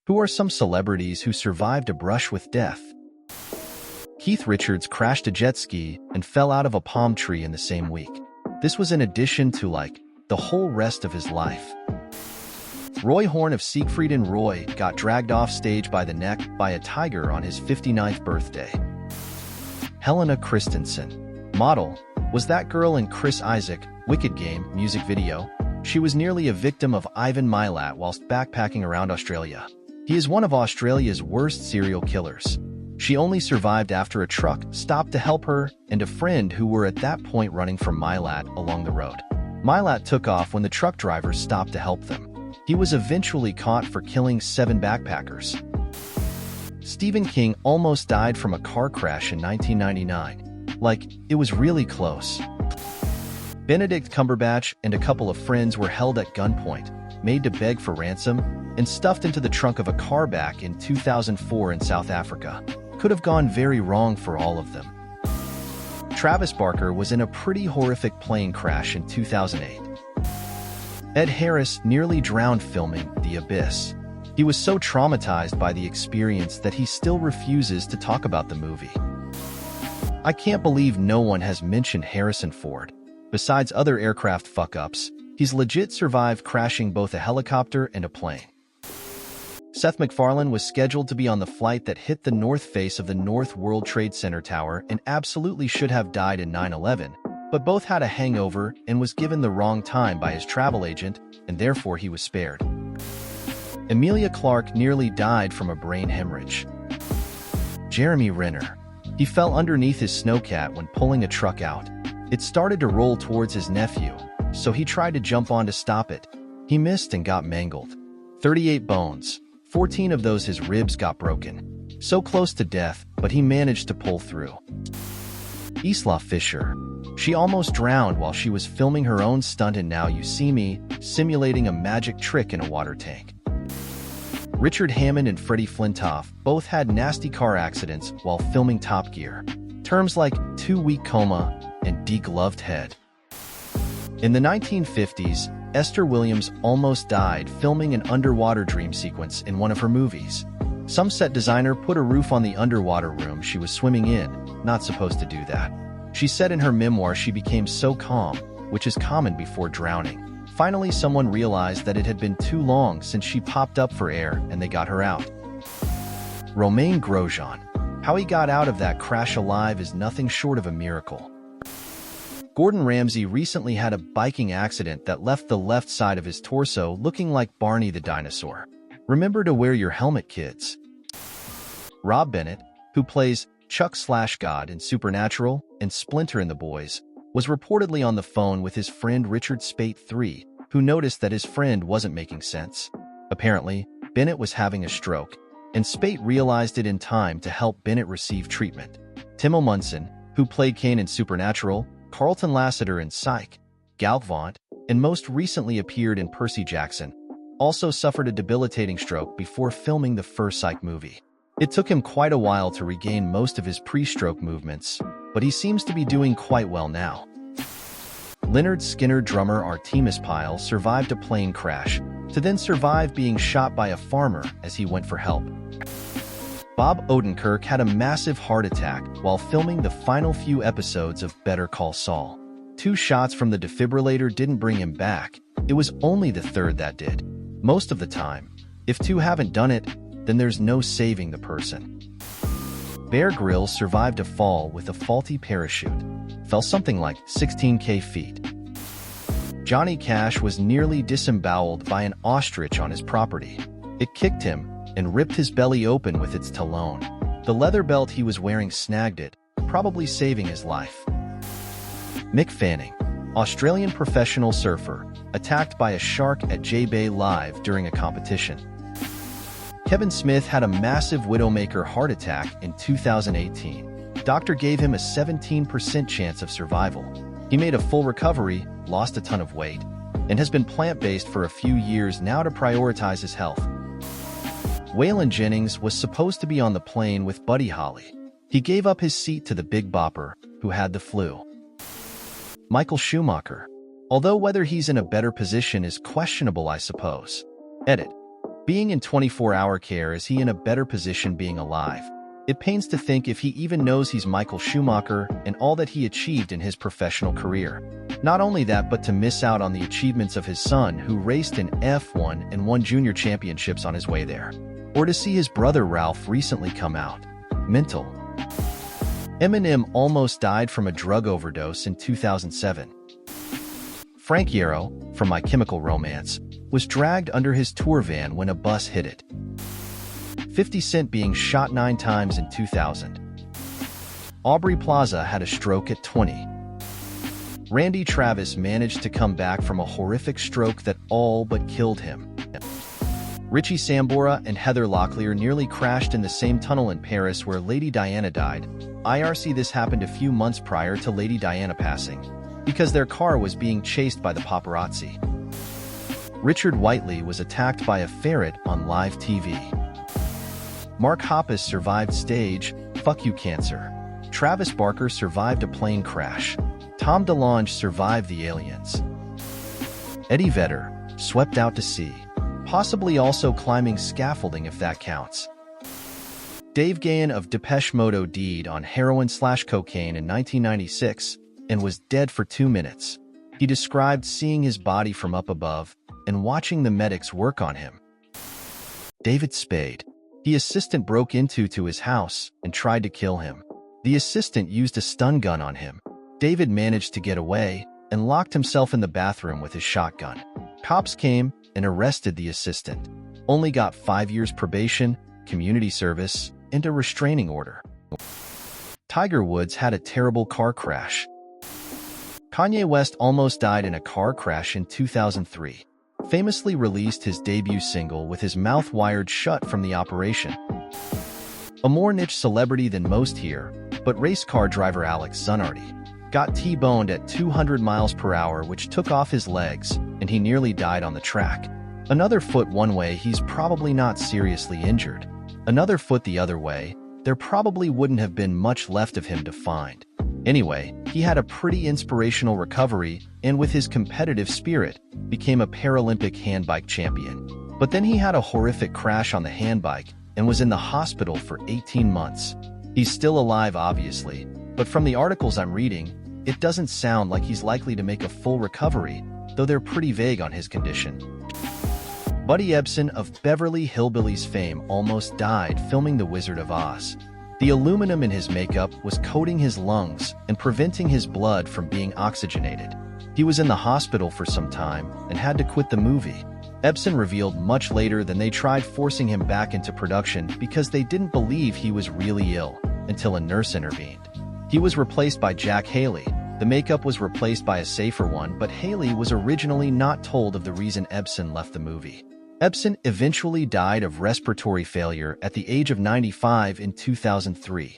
Who are some celebrities who survived a brush with death? Keith Richards crashed a jet ski and fell out of a palm tree in the same week. This was in addition to, the whole rest of his life. Roy Horn of Siegfried and Roy got dragged off stage by the neck by a tiger on his 59th birthday. Helena Christensen, model, was that girl in Chris Isaak, Wicked Game music video. She was nearly a victim of Ivan Milat whilst backpacking around Australia. He is one of Australia's worst serial killers. She only survived after a truck stopped to help her and a friend who were at that point running from Milat along the road. Milat took off when the truck drivers stopped to help them. He was eventually caught for killing 7 backpackers. Stephen King almost died from a car crash in 1999. It was really close. Benedict Cumberbatch and a couple of friends were held at gunpoint, made to beg for ransom, and stuffed into the trunk of a car back in 2004 in South Africa. Could have gone very wrong for all of them. Travis Barker was in a pretty horrific plane crash in 2008. Ed Harris nearly drowned filming The Abyss. He was so traumatized by the experience that he still refuses to talk about the movie. I can't believe no one has mentioned Harrison Ford. Besides other aircraft fuck-ups, he's legit survived crashing both a helicopter and a plane. Seth MacFarlane was scheduled to be on the flight that hit the north face of the North World Trade Center tower and absolutely should have died in 9/11, but both had a hangover and was given the wrong time by his travel agent, and therefore he was spared. Emilia Clarke nearly died from a brain hemorrhage. Jeremy Renner. He fell underneath his snowcat when pulling a truck out. It started to roll towards his nephew, so he tried to jump on to stop it. He missed and got mangled. 38 bones. 14 of those his ribs got broken. So close to death, but he managed to pull through. Isla Fisher. She almost drowned while she was filming her own stunt in Now You See Me, simulating a magic trick in a water tank. Richard Hammond and Freddie Flintoff both had nasty car accidents while filming Top Gear. Terms like 2-week coma and degloved head. In the 1950s, Esther Williams almost died filming an underwater dream sequence in one of her movies. Some set designer put a roof on the underwater room she was swimming in, not supposed to do that. She said in her memoir she became so calm, which is common before drowning. Finally, someone realized that it had been too long since she popped up for air and they got her out. Romain Grosjean. How he got out of that crash alive is nothing short of a miracle. Gordon Ramsay recently had a biking accident that left the left side of his torso looking like Barney the dinosaur. Remember to wear your helmet, kids. Rob Bennett, who plays Chuck/God in Supernatural and Splinter in The Boys, was reportedly on the phone with his friend Richard Speight III, who noticed that his friend wasn't making sense. Apparently, Bennett was having a stroke, and Speight realized it in time to help Bennett receive treatment. Tim O'Munson, who played Kane in Supernatural, Carlton Lassiter in Psych, Galvant, and most recently appeared in Percy Jackson, also suffered a debilitating stroke before filming the first Psych movie. It took him quite a while to regain most of his pre-stroke movements, but he seems to be doing quite well now. Lynyrd Skynyrd drummer Artemis Pyle survived a plane crash, to then survive being shot by a farmer as he went for help. Bob Odenkirk had a massive heart attack while filming the final few episodes of Better Call Saul. 2 shots from the defibrillator didn't bring him back. It was only the third that did. Most of the time, if 2 haven't done it, then there's no saving the person. Bear Grylls survived a fall with a faulty parachute. Fell something like 16k feet. Johnny Cash was nearly disemboweled by an ostrich on his property. It kicked him and ripped his belly open with its talon. The leather belt he was wearing snagged it, probably saving his life. Mick Fanning, Australian professional surfer, attacked by a shark at J-Bay Live during a competition. Kevin Smith had a massive Widowmaker heart attack in 2018. Doctor gave him a 17% chance of survival. He made a full recovery, lost a ton of weight, and has been plant-based for a few years now to prioritize his health. Waylon Jennings was supposed to be on the plane with Buddy Holly. He gave up his seat to the Big Bopper, who had the flu. Michael Schumacher. Although whether he's in a better position is questionable, I suppose. Edit. Being in 24-hour care, is he in a better position being alive? It pains to think if he even knows he's Michael Schumacher and all that he achieved in his professional career. Not only that, but to miss out on the achievements of his son, who raced in F1 and won junior championships on his way there. Or to see his brother Ralph recently come out. Mental. Eminem almost died from a drug overdose in 2007. Frank Iero, from My Chemical Romance, was dragged under his tour van when a bus hit it. 50 Cent being shot 9 times in 2000. Aubrey Plaza had a stroke at 20. Randy Travis managed to come back from a horrific stroke that all but killed him. Richie Sambora and Heather Locklear nearly crashed in the same tunnel in Paris where Lady Diana died. IRC, this happened a few months prior to Lady Diana passing, because their car was being chased by the paparazzi. Richard Whiteley was attacked by a ferret on live TV. Mark Hoppus survived stage "fuck you" cancer. Travis Barker survived a plane crash. Tom DeLonge survived the aliens. Eddie Vedder swept out to sea, possibly also climbing scaffolding if that counts. Dave Gahan of Depeche Mode OD'd on heroin/cocaine in 1996 and was dead for 2 minutes. He described seeing his body from up above and watching the medics work on him. David Spade. The assistant broke into his house and tried to kill him. The assistant used a stun gun on him. David managed to get away and locked himself in the bathroom with his shotgun. Cops came and arrested the assistant. Only got 5 years probation, community service, and a restraining order. Tiger Woods had a terrible car crash. Kanye West almost died in a car crash in 2003. Famously released his debut single with his mouth wired shut from the operation. A more niche celebrity than most here, but race car driver Alex Zanardi got T-boned at 200 miles per hour, which took off his legs, and he nearly died on the track. Another foot one way, he's probably not seriously injured. Another foot the other way, there probably wouldn't have been much left of him to find. Anyway, he had a pretty inspirational recovery and with his competitive spirit, became a Paralympic handbike champion. But then he had a horrific crash on the handbike and was in the hospital for 18 months. He's still alive, obviously, but from the articles I'm reading, it doesn't sound like he's likely to make a full recovery, though they're pretty vague on his condition. Buddy Ebsen of Beverly Hillbillies fame almost died filming The Wizard of Oz. The aluminum in his makeup was coating his lungs and preventing his blood from being oxygenated. He was in the hospital for some time and had to quit the movie. Ebsen revealed much later that they tried forcing him back into production because they didn't believe he was really ill, until a nurse intervened. He was replaced by Jack Haley. The makeup was replaced by a safer one, but Haley was originally not told of the reason Ebsen left the movie. Ebsen eventually died of respiratory failure at the age of 95 in 2003.